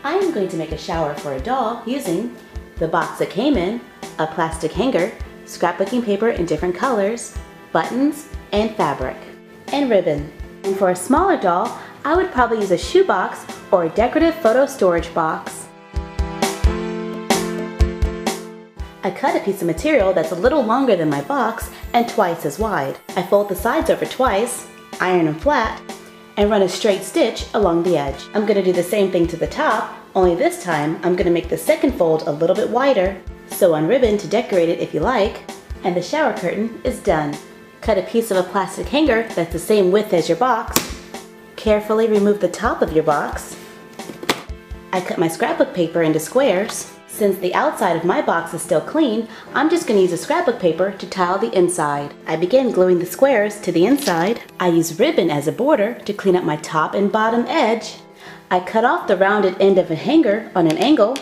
I am going to make a shower for a doll using the box it came in, a plastic hanger, scrapbooking paper in different colors, buttons, and fabric, and ribbon. And for a smaller doll, I would probably use a shoebox or a decorative photo storage box. I cut a piece of material that's a little longer than my box and twice as wide. I fold the sides over twice, iron them flat, and run a straight stitch along the edge. I'm going to do the same thing to the top, only this time I'm going to make the second fold a little bit wider, sew on ribbon to decorate it if you like, and the shower curtain is done. Cut a piece of a plastic hanger that's the same width as your box. Carefully remove the top of your box. I cut my scrapbook paper into squares. Since the outside of my box is still clean, I'm just going to use a scrapbook paper to tile the inside. I begin gluing the squares to the inside. I use ribbon as a border to clean up my top and bottom edge. I cut off the rounded end of a hanger on an angle,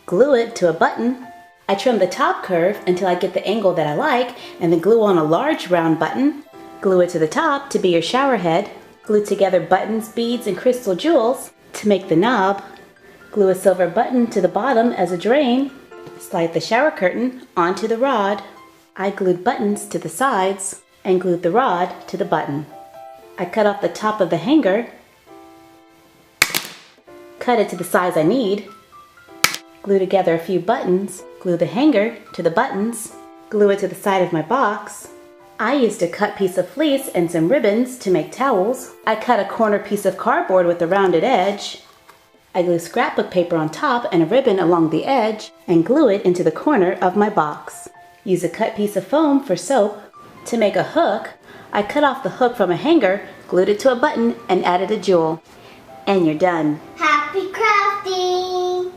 glue it to a button. I trim the top curve until I get the angle that I like, and then glue on a large round button. Glue it to the top to be your shower head. Glue together buttons, beads, and crystal jewels to make the knob. Glue a silver button to the bottom as a drain. Slide the shower curtain onto the rod. I glued buttons to the sides and glued the rod to the button. I cut off the top of the hanger, cut it to the size I need, glue together a few buttons, glue the hanger to the buttons, glue it to the side of my box. I used a cut piece of fleece and some ribbons to make towels. I cut a corner piece of cardboard with a rounded edge. I glue scrapbook paper on top and a ribbon along the edge and glue it into the corner of my box. Use a cut piece of foam for soap. To make a hook, I cut off the hook from a hanger, glued it to a button, and added a jewel. And you're done. Happy crafting!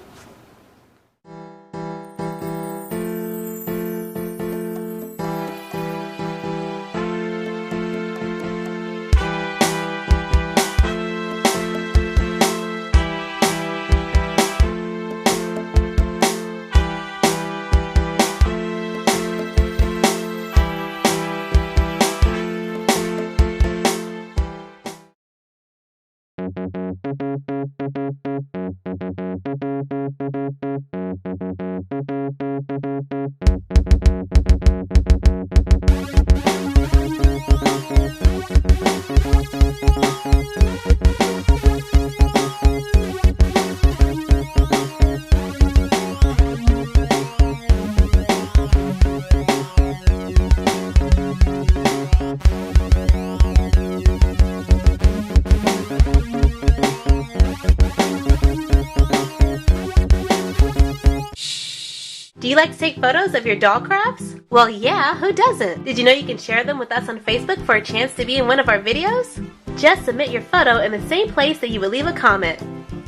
Do you like to take photos of your doll crafts? Well, yeah, who doesn't? Did you know you can share them with us on Facebook for a chance to be in one of our videos? Just submit your photo in the same place that you would leave a comment.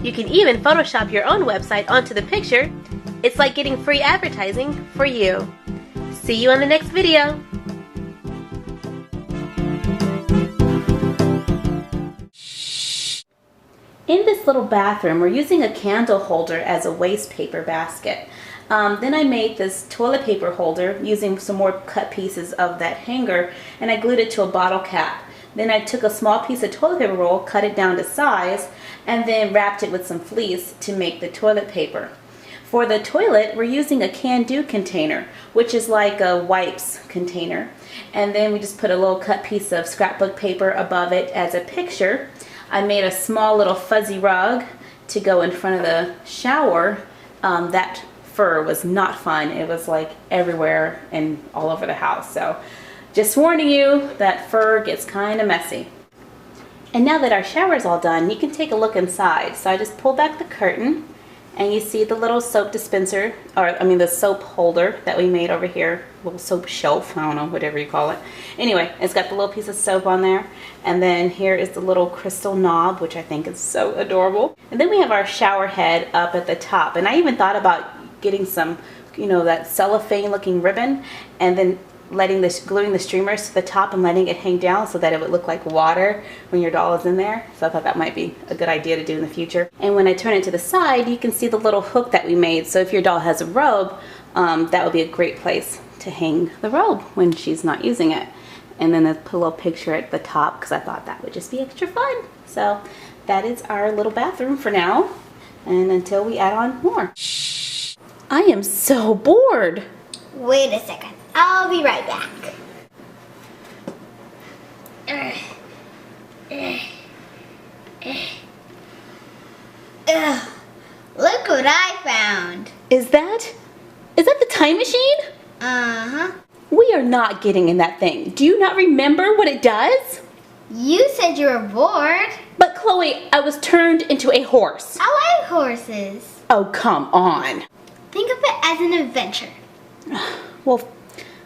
You can even Photoshop your own website onto the picture. It's like getting free advertising for you. See you on the next video. In this little bathroom, we're using a candle holder as a waste paper basket. Then I made this toilet paper holder using some more cut pieces of that hanger, and I glued it to a bottle cap. Then I took a small piece of toilet paper roll, cut it down to size, and then wrapped it with some fleece to make the toilet paper. For the toilet, we're using a can-do container, which is like a wipes container. And then we just put a little cut piece of scrapbook paper above it as a picture. I made a small little fuzzy rug to go in front of the shower. That fur was not fun. It was like everywhere and all over the house. So just warning you, that fur gets kind of messy. And now that our shower is all done, you can take a look inside. So I just pull back the curtain and you see the little soap dispenser, or I mean the soap holder that we made over here, little soap shelf, I don't know, whatever you call it. Anyway, it's got the little piece of soap on there, and then here is the little crystal knob, which I think is so adorable. And then we have our shower head up at the top, and I even thought about getting some, you know, that cellophane looking ribbon, and then gluing the streamers to the top and letting it hang down so that it would look like water when your doll is in there. So I thought that might be a good idea to do in the future. And when I turn it to the side, you can see the little hook that we made. So if your doll has a robe, that would be a great place to hang the robe when she's not using it. And then put a little picture at the top because I thought that would just be extra fun. So that is our little bathroom for now. And until we add on more. I am so bored. Wait a second. I'll be right back. Ugh. Look what I found. Is that the time machine? Uh-huh. We are not getting in that thing. Do you not remember what it does? You said you were bored. But Chloe, I was turned into a horse. I like horses. Oh, come on. Think of it as an adventure. Well,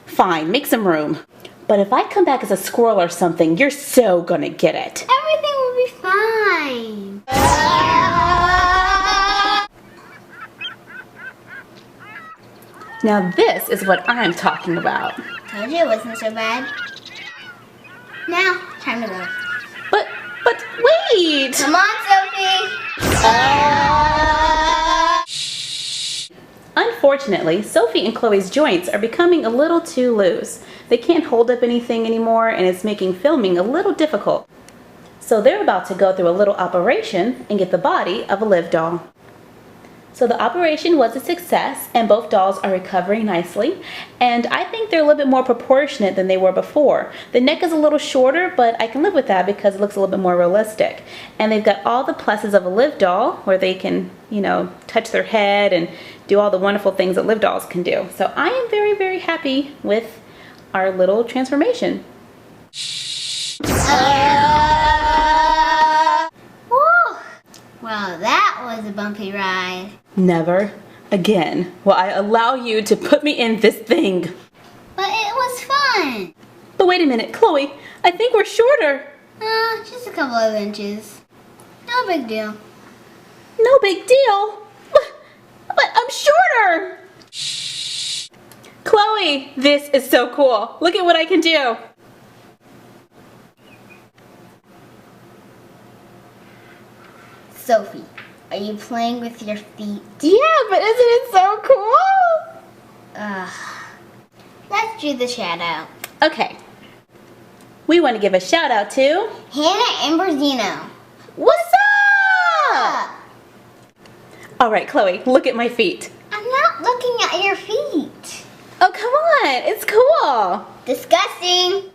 fine, make some room. But if I come back as a squirrel or something, you're so gonna get it. Everything will be fine. Now this is what I'm talking about. Told you it wasn't so bad. Now, time to go. But wait! Come on, Sophie. Unfortunately, Sophie and Chloe's joints are becoming a little too loose. They can't hold up anything anymore and it's making filming a little difficult. So they're about to go through a little operation and get the body of a live doll. So the operation was a success and both dolls are recovering nicely, and I think they're a little bit more proportionate than they were before. The neck is a little shorter, but I can live with that because it looks a little bit more realistic. And they've got all the pluses of a live doll where they can, you know, touch their head and do all the wonderful things that live dolls can do. So I am very, very happy with our little transformation. Well, that was a bumpy ride. Never again will I allow you to put me in this thing. But it was fun. But wait a minute, Chloe, I think we're shorter. Just a couple of inches. No big deal. No big deal. But I'm shorter. Chloe, this is so cool. Look at what I can do. Sophie, are you playing with your feet? Yeah, but isn't it so cool? Let's do the shout out. Okay. We want to give a shout out to Hannah and Brazino. What's up? All right, Chloe, look at my feet. I'm not looking at your feet. Oh, come on. It's cool. Disgusting.